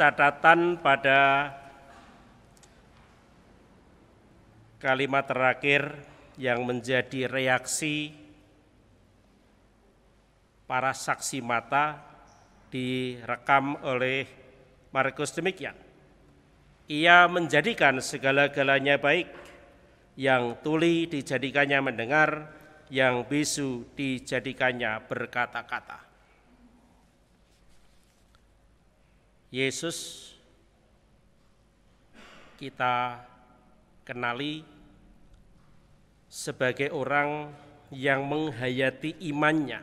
catatan pada kalimat terakhir yang menjadi reaksi para saksi mata direkam oleh Markus demikian. Ia menjadikan segala-galanya baik, yang tuli dijadikannya mendengar, yang bisu dijadikannya berkata-kata. Yesus kita kenali sebagai orang yang menghayati imannya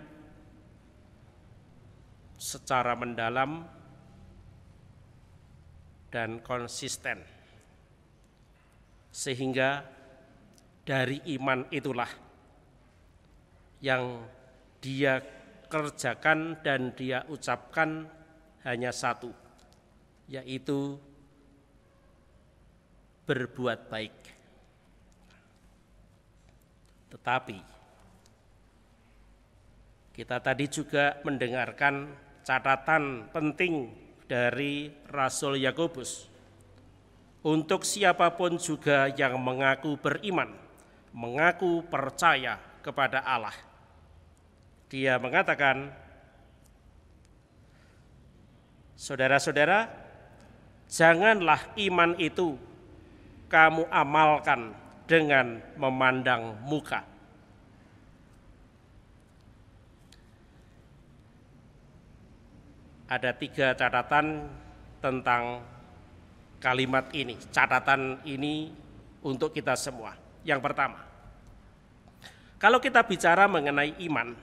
secara mendalam dan konsisten, sehingga dari iman itulah yang dia kerjakan dan dia ucapkan hanya satu, yaitu berbuat baik. Tetapi kita tadi juga mendengarkan catatan penting dari Rasul Yakobus. Untuk siapapun juga yang mengaku beriman, mengaku percaya kepada Allah, dia mengatakan, saudara-saudara, janganlah iman itu kamu amalkan dengan memandang muka. Ada 3 catatan tentang kalimat ini, catatan ini untuk kita semua. Yang pertama, kalau kita bicara mengenai iman,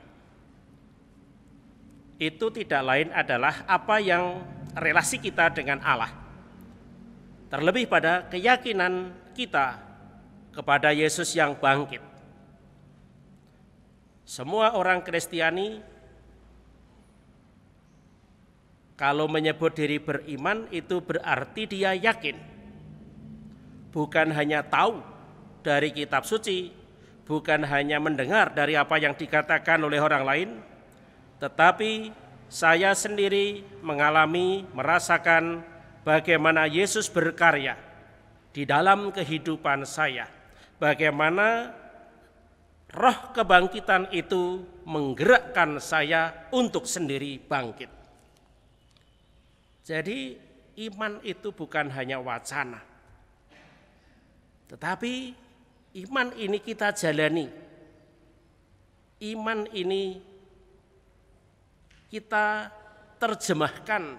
itu tidak lain adalah apa yang relasi kita dengan Allah. Terlebih pada keyakinan kita kepada Yesus yang bangkit. Semua orang Kristiani kalau menyebut diri beriman itu berarti dia yakin. Bukan hanya tahu dari kitab suci, bukan hanya mendengar dari apa yang dikatakan oleh orang lain, tetapi saya sendiri mengalami, merasakan bagaimana Yesus berkarya di dalam kehidupan saya. Bagaimana roh kebangkitan itu menggerakkan saya untuk sendiri bangkit. Jadi iman itu bukan hanya wacana, tetapi iman ini kita jalani. Iman ini kita terjemahkan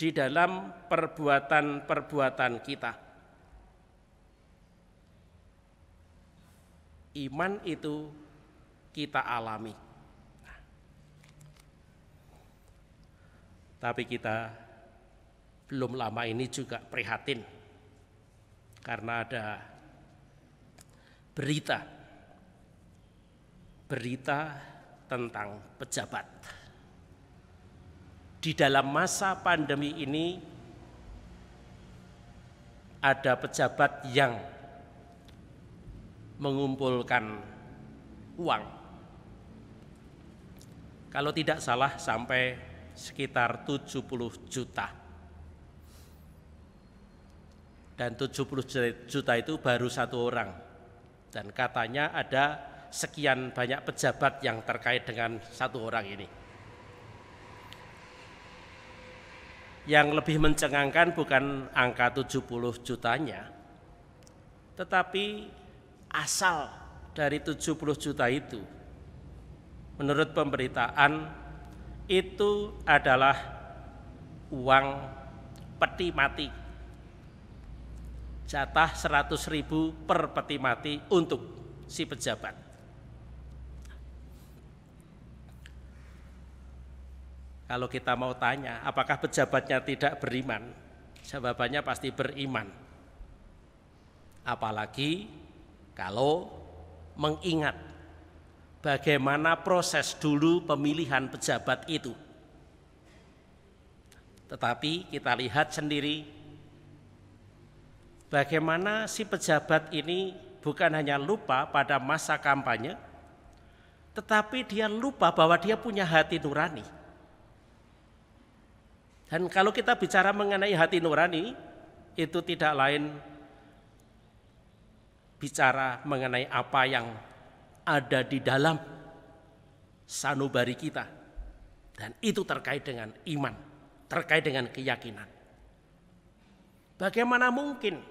di dalam perbuatan-perbuatan kita. Iman itu kita alami. Tapi kita belum lama ini juga prihatin karena ada berita tentang pejabat. Di dalam masa pandemi ini ada pejabat yang mengumpulkan uang. Kalau tidak salah sampai sekitar 70 juta. Dan 70 juta itu baru 1 orang. Dan katanya ada sekian banyak pejabat yang terkait dengan 1 orang ini. Yang lebih mencengangkan bukan angka 70 jutanya, tetapi asal dari 70 juta itu, menurut pemberitaan, itu adalah uang peti mati. Jatah 100.000 per peti mati untuk si pejabat. Kalau kita mau tanya, apakah pejabatnya tidak beriman? Jawabannya pasti beriman. Apalagi kalau mengingat bagaimana proses dulu pemilihan pejabat itu. Tetapi kita lihat sendiri bagaimana si pejabat ini bukan hanya lupa pada masa kampanye, tetapi dia lupa bahwa dia punya hati nurani. Dan kalau kita bicara mengenai hati nurani, itu tidak lain bicara mengenai apa yang ada di dalam sanubari kita. Dan itu terkait dengan iman, terkait dengan keyakinan. Bagaimana mungkin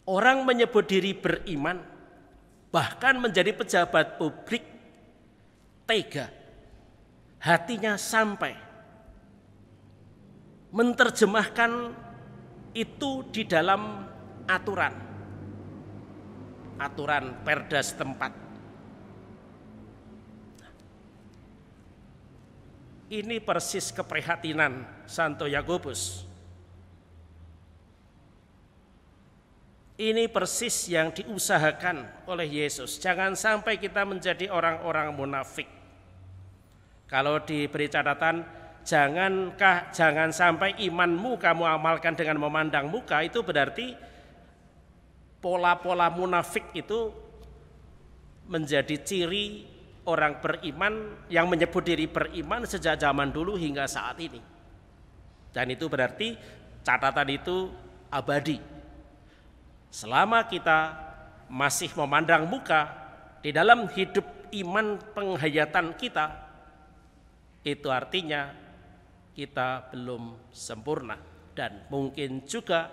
orang menyebut diri beriman, bahkan menjadi pejabat publik, tega, hatinya sampai menerjemahkan itu di dalam aturan perda setempat. Ini persis keprihatinan Santo Yakobus. Ini persis yang diusahakan oleh Yesus. Jangan sampai kita menjadi orang-orang munafik. Kalau diberi catatan, jangan sampai imanmu kamu amalkan dengan memandang muka, itu berarti pola-pola munafik itu menjadi ciri orang beriman yang menyebut diri beriman sejak zaman dulu hingga saat ini. Dan itu berarti catatan itu abadi. Selama kita masih memandang muka di dalam hidup iman penghayatan kita, itu artinya kita belum sempurna. Dan mungkin juga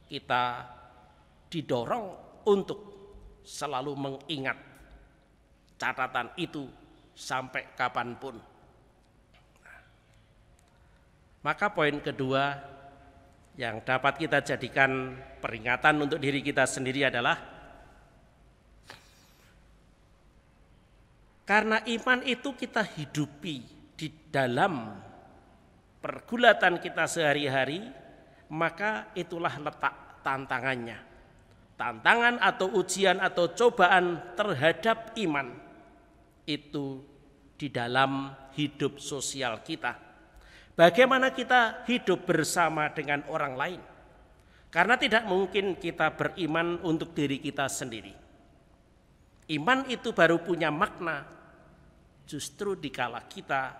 kita didorong untuk selalu mengingat catatan itu sampai kapanpun. Maka poin kedua yang dapat kita jadikan peringatan untuk diri kita sendiri adalah karena iman itu kita hidupi di dalam pergulatan kita sehari-hari, maka itulah letak tantangannya. Tantangan atau ujian atau cobaan terhadap iman itu di dalam hidup sosial kita. Bagaimana kita hidup bersama dengan orang lain? Karena tidak mungkin kita beriman untuk diri kita sendiri. Iman itu baru punya makna justru dikala kita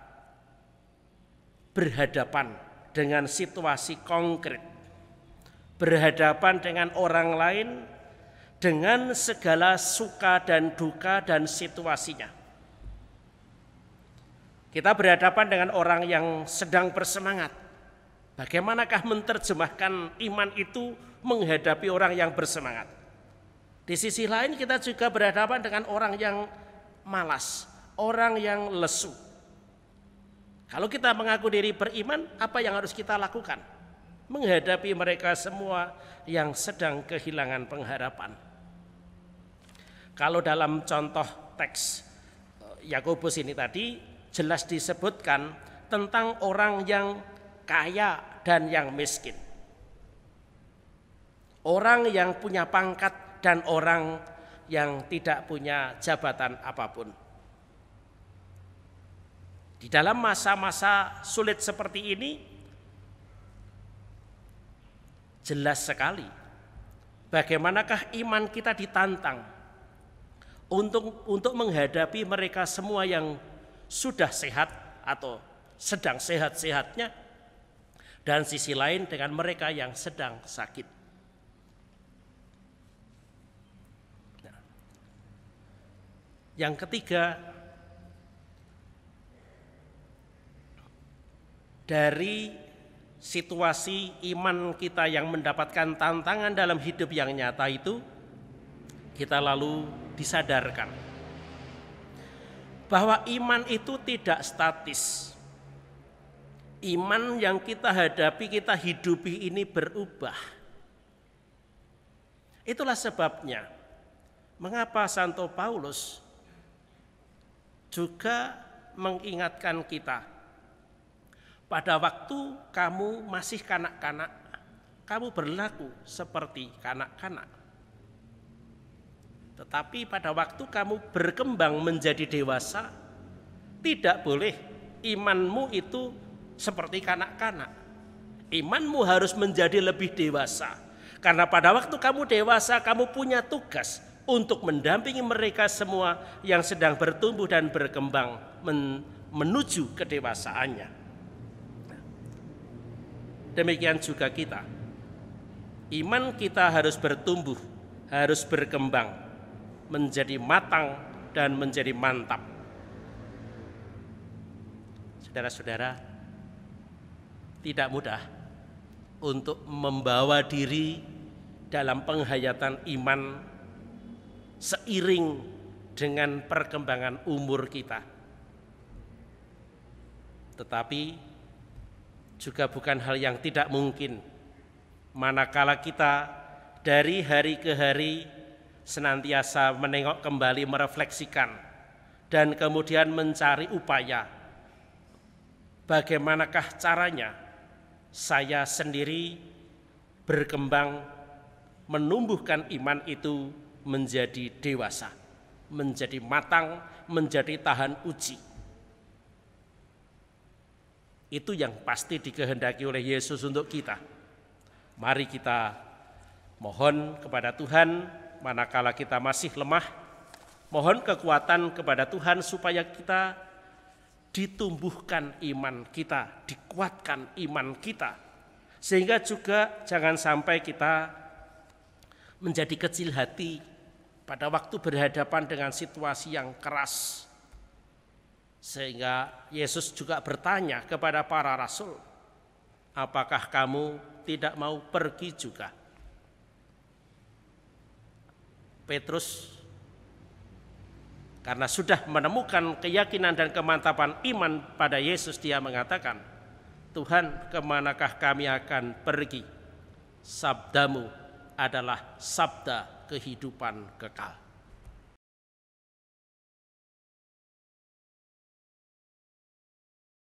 berhadapan dengan situasi konkret, berhadapan dengan orang lain dengan segala suka dan duka dan situasinya. Kita berhadapan dengan orang yang sedang bersemangat. Bagaimanakah menerjemahkan iman itu menghadapi orang yang bersemangat? Di sisi lain kita juga berhadapan dengan orang yang malas, orang yang lesu. Kalau kita mengaku diri beriman, apa yang harus kita lakukan? Menghadapi mereka semua yang sedang kehilangan pengharapan. Kalau dalam contoh teks Yakobus ini tadi, jelas disebutkan tentang orang yang kaya dan yang miskin. Orang yang punya pangkat dan orang yang tidak punya jabatan apapun. Di dalam masa-masa sulit seperti ini, jelas sekali bagaimanakah iman kita ditantang untuk menghadapi mereka semua yang sudah sehat atau sedang sehat-sehatnya, dan sisi lain dengan mereka yang sedang sakit. Nah, yang ketiga, dari situasi iman kita yang mendapatkan tantangan dalam hidup yang nyata itu, kita lalu disadarkan bahwa iman itu tidak statis. Iman yang kita hadapi, kita hidupi ini berubah. Itulah sebabnya mengapa Santo Paulus juga mengingatkan kita, pada waktu kamu masih kanak-kanak, kamu berlaku seperti kanak-kanak. Tetapi pada waktu kamu berkembang menjadi dewasa, tidak boleh imanmu itu seperti kanak-kanak. Imanmu harus menjadi lebih dewasa. Karena pada waktu kamu dewasa, kamu punya tugas untuk mendampingi mereka semua yang sedang bertumbuh dan berkembang menuju kedewasaannya. demikian juga kita. Iman kita harus bertumbuh, harus berkembang, menjadi matang dan menjadi mantap. Saudara-saudara, tidak mudah untuk membawa diri dalam penghayatan iman seiring dengan perkembangan umur kita. Tetapi juga bukan hal yang tidak mungkin manakala kita dari hari ke hari senantiasa menengok kembali, merefleksikan, dan kemudian mencari upaya bagaimanakah caranya saya sendiri berkembang, menumbuhkan iman itu menjadi dewasa, menjadi matang, menjadi tahan uji. Itu yang pasti dikehendaki oleh Yesus untuk kita. Mari kita mohon kepada Tuhan manakala kita masih lemah, mohon kekuatan kepada Tuhan supaya kita ditumbuhkan iman kita, dikuatkan iman kita, sehingga juga jangan sampai kita menjadi kecil hati pada waktu berhadapan dengan situasi yang keras. Sehingga Yesus juga bertanya kepada para rasul, apakah kamu tidak mau pergi juga? Petrus karena sudah menemukan keyakinan dan kemantapan iman pada Yesus, dia mengatakan, Tuhan, kemanakah kami akan pergi? Sabdamu adalah sabda kehidupan kekal.